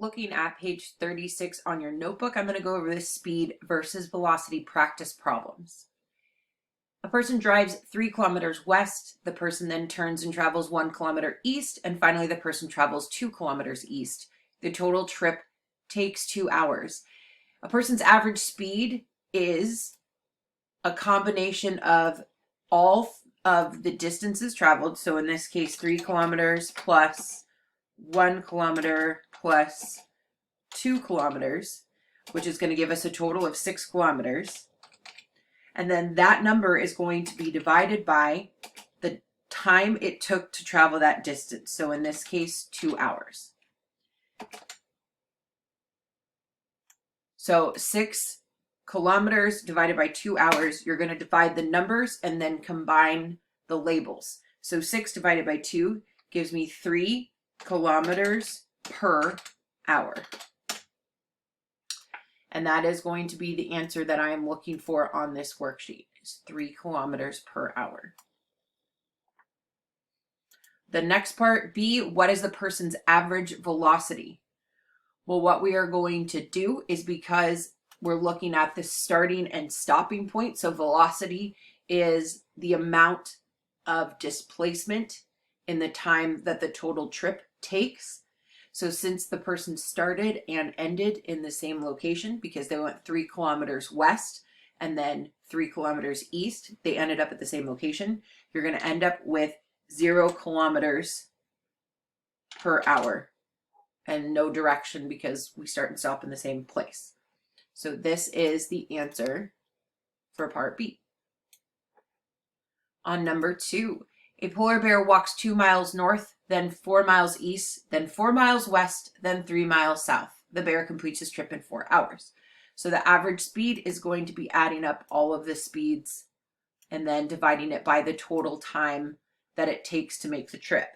looking at page 36 on your notebook, I'm going to go over the speed versus velocity practice problems. A person drives 3 kilometers west, the person then turns and travels 1 kilometer east, and finally the person travels 2 kilometers east. The total trip takes 2 hours. A person's average speed is a combination of all of the distances traveled. So in this case, 3 kilometers plus 1 kilometer plus 2 kilometers, which is going to give us a total of 6 kilometers. And then that number is going to be divided by the time it took to travel that distance. So in this case, 2 hours. So 6 kilometers divided by 2 hours, you're going to divide the numbers and then combine the labels. So 6 divided by 2 gives me 3 kilometers per hour. And that is going to be the answer that I am looking for on this worksheet, is 3 kilometers per hour. The next part, B, what is the person's average velocity? Well, what we are going to do is, because we're looking at the starting and stopping point, so velocity is the amount of displacement in the time that the total trip takes. So since the person started and ended in the same location, because they went 3 kilometers west and then 3 kilometers east, they ended up at the same location, you're going to end up with 0 kilometers per hour and no direction because we start and stop in the same place. So this is the answer for part B. On number 2, a polar bear walks 2 miles north, then 4 miles east, then 4 miles west, then 3 miles south. The bear completes his trip in 4 hours. So the average speed is going to be adding up all of the speeds and then dividing it by the total time that it takes to make the trip.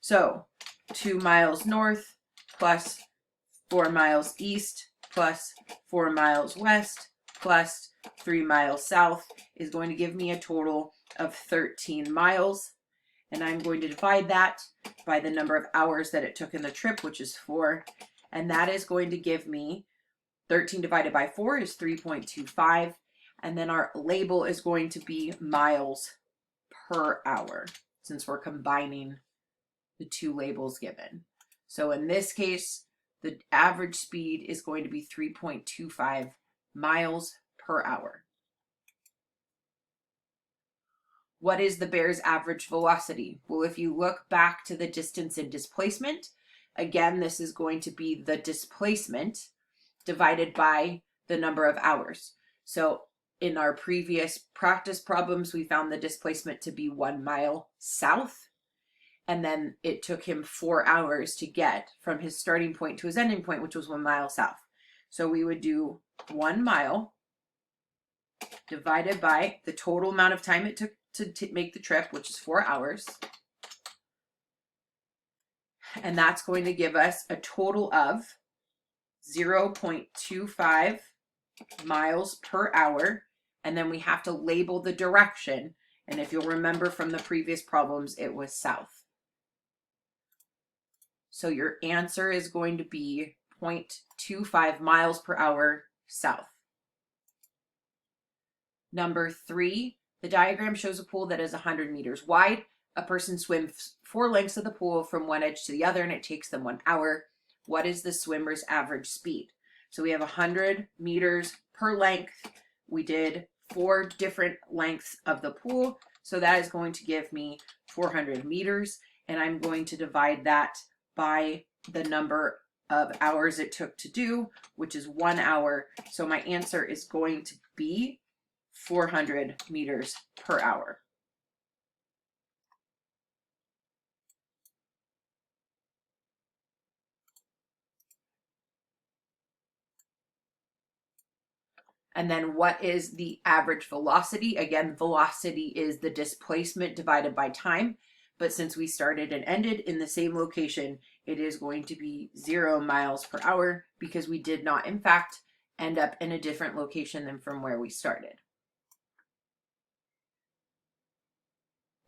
So 2 miles north plus 4 miles east plus 4 miles west plus 3 miles south is going to give me a total of 13 miles. And I'm going to divide that by the number of hours that it took in the trip, which is 4. And that is going to give me 13 divided by 4 is 3.25. And then our label is going to be miles per hour, since we're combining the 2 labels given. So in this case, the average speed is going to be 3.25 miles per hour. What is the bear's average velocity? Well, if you look back to the distance and displacement, again, this is going to be the displacement divided by the number of hours. So in our previous practice problems, we found the displacement to be 1 mile south. And then it took him 4 hours to get from his starting point to his ending point, which was 1 mile south. So we would do 1 mile divided by the total amount of time it took to make the trip, which is 4 hours. And that's going to give us a total of 0.25 miles per hour. And then we have to label the direction. And if you'll remember from the previous problems, it was south. So your answer is going to be 0.25 miles per hour south. Number 3, the diagram shows a pool that is 100 meters wide. A person swims 4 lengths of the pool from one edge to the other, and it takes them 1 hour. What is the swimmer's average speed? So we have 100 meters per length. We did 4 different lengths of the pool. So that is going to give me 400 meters. And I'm going to divide that by the number of hours it took to do, which is 1 hour. So my answer is going to be 400 meters per hour. And then what is the average velocity? Again, velocity is the displacement divided by time. But since we started and ended in the same location, it is going to be 0 miles per hour because we did not, in fact, end up in a different location than from where we started.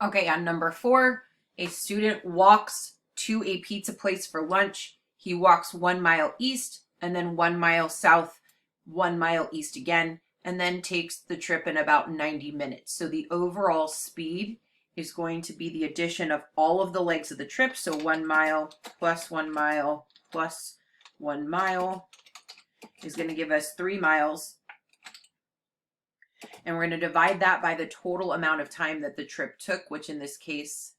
Okay, on number 4, a student walks to a pizza place for lunch. He walks 1 mile east and then 1 mile south, 1 mile east again, and then takes the trip in about 90 minutes. So the overall speed is going to be the addition of all of the legs of the trip. So 1 mile plus 1 mile plus 1 mile is going to give us 3 miles. And we're going to divide that by the total amount of time that the trip took, which in this case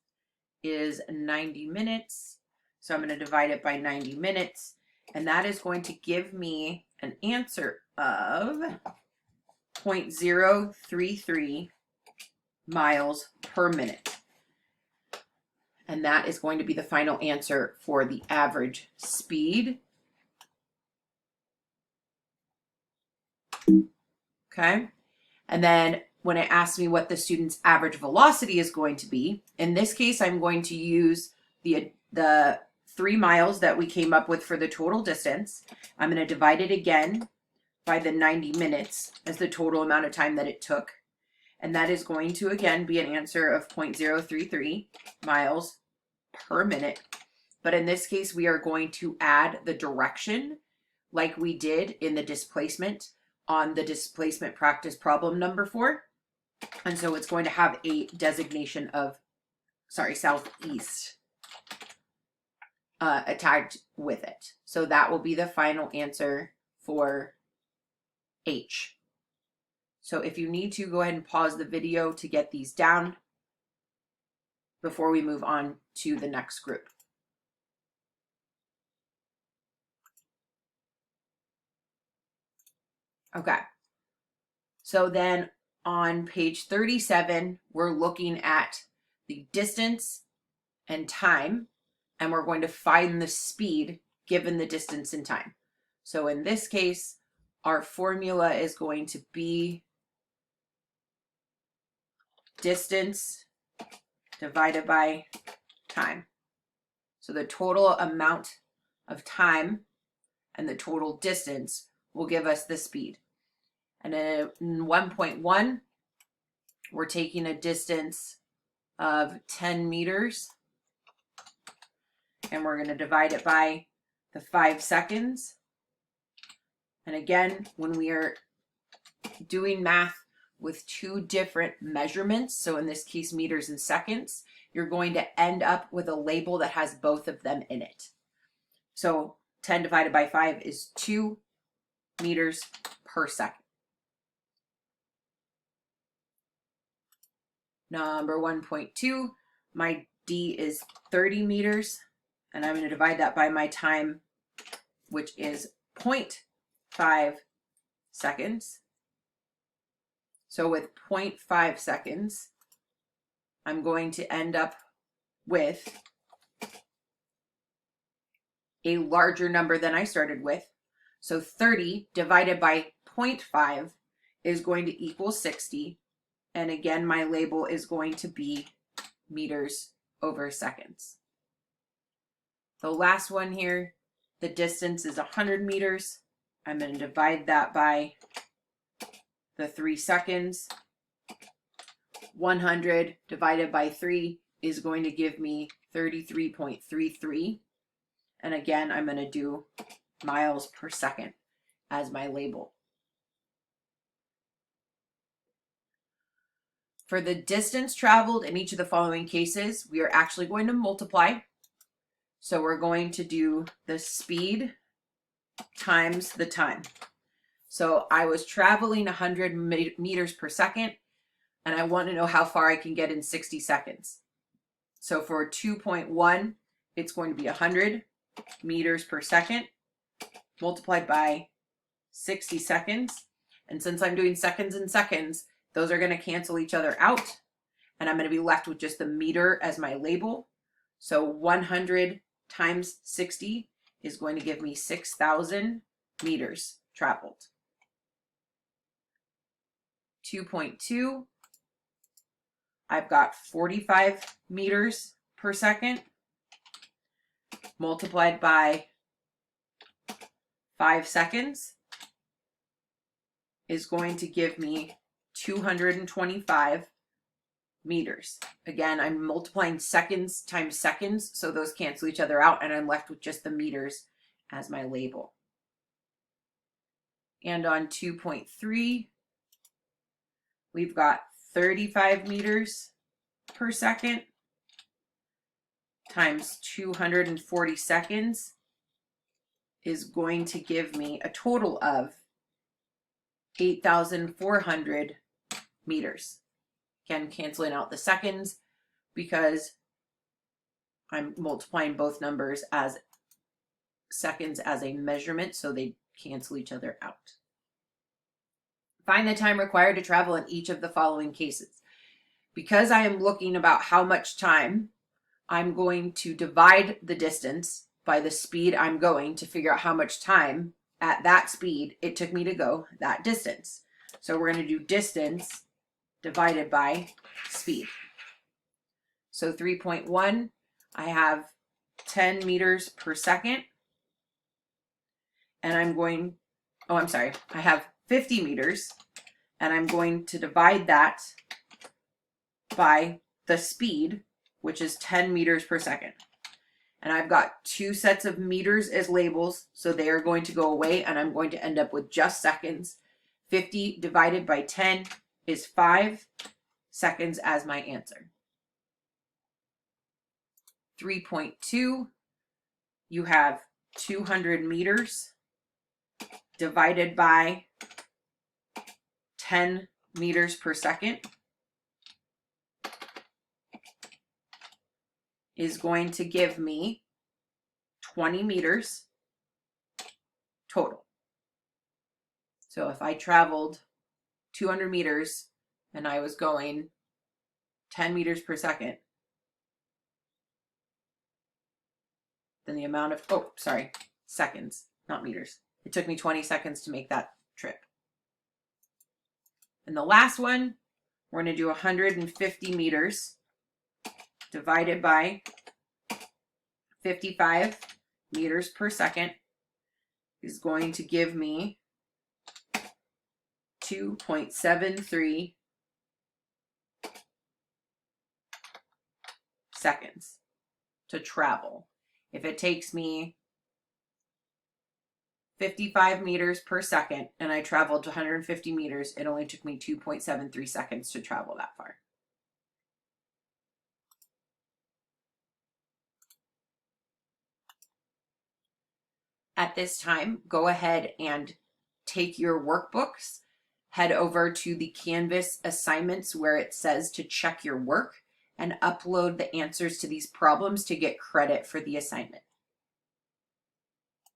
is 90 minutes. So I'm going to divide it by 90 minutes. And that is going to give me an answer of 0.033 miles per minute. And that is going to be the final answer for the average speed. Okay. And then when it asks me what the student's average velocity is going to be, in this case, I'm going to use the 3 miles that we came up with for the total distance. I'm going to divide it again by the 90 minutes as the total amount of time that it took. And that is going to, again, be an answer of 0.033 miles per minute. But in this case, we are going to add the direction like we did in the displacement on the displacement practice problem number 4. And so it's going to have a designation of, southeast attached with it. So that will be the final answer for H. So if you need to, go ahead and pause the video to get these down before we move on to the next group. Okay. So then on page 37, we're looking at the distance and time, and we're going to find the speed given the distance and time. So in this case, our formula is going to be distance divided by time. So the total amount of time and the total distance will give us the speed. And in 1.1, we're taking a distance of 10 meters, and we're going to divide it by the 5 seconds. And again, when we are doing math with 2 different measurements, so in this case meters and seconds, you're going to end up with a label that has both of them in it. So 10 divided by 5 is 2 meters per second. Number 1.2, my D is 30 meters, and I'm going to divide that by my time, which is 0.5 seconds. So with 0.5 seconds, I'm going to end up with a larger number than I started with. So 30 divided by 0.5 is going to equal 60. And again, my label is going to be meters over seconds. The last one here, the distance is 100 meters. I'm going to divide that by the 3 seconds. 100 divided by 3 is going to give me 33.33. And again, I'm going to do miles per second as my label. For the distance traveled in each of the following cases, we are actually going to multiply. So we're going to do the speed times the time. So I was traveling 100 meters per second, and I want to know how far I can get in 60 seconds. So for 2.1, it's going to be 100 meters per second multiplied by 60 seconds. And since I'm doing seconds and seconds, those are going to cancel each other out, and I'm going to be left with just the meter as my label. So 100 times 60 is going to give me 6,000 meters traveled. 2.2, I've got 45 meters per second multiplied by 5 seconds is going to give me 225 meters. Again, I'm multiplying seconds times seconds, so those cancel each other out, and I'm left with just the meters as my label. And on 2.3, we've got 35 meters per second times 240 seconds is going to give me a total of 8,400 meters. Again, canceling out the seconds because I'm multiplying both numbers as seconds as a measurement, so they cancel each other out. Find the time required to travel in each of the following cases. Because I am looking about how much time, I'm going to divide the distance by the speed I'm going to figure out how much time at that speed it took me to go that distance. So we're going to do distance divided by speed. So 3.1, I have 10 meters per second. And I have 50 meters. And I'm going to divide that by the speed, which is 10 meters per second. And I've got two sets of meters as labels, so they are going to go away, and I'm going to end up with just seconds. 50 divided by 10 is 5 seconds as my answer. 3.2, you have 200 meters divided by 10 meters per second is going to give me 20 meters total. So if I traveled 200 meters and I was going 10 meters per second, then the amount of, seconds, not meters. It took me 20 seconds to make that trip. And the last one, we're going to do 150 meters divided by 55 meters per second is going to give me 2.73 seconds to travel. If it takes me 55 meters per second and I traveled to 150 meters, it only took me 2.73 seconds to travel that far. At this time, go ahead and take your workbooks, head over to the Canvas assignments where it says to check your work, and upload the answers to these problems to get credit for the assignment.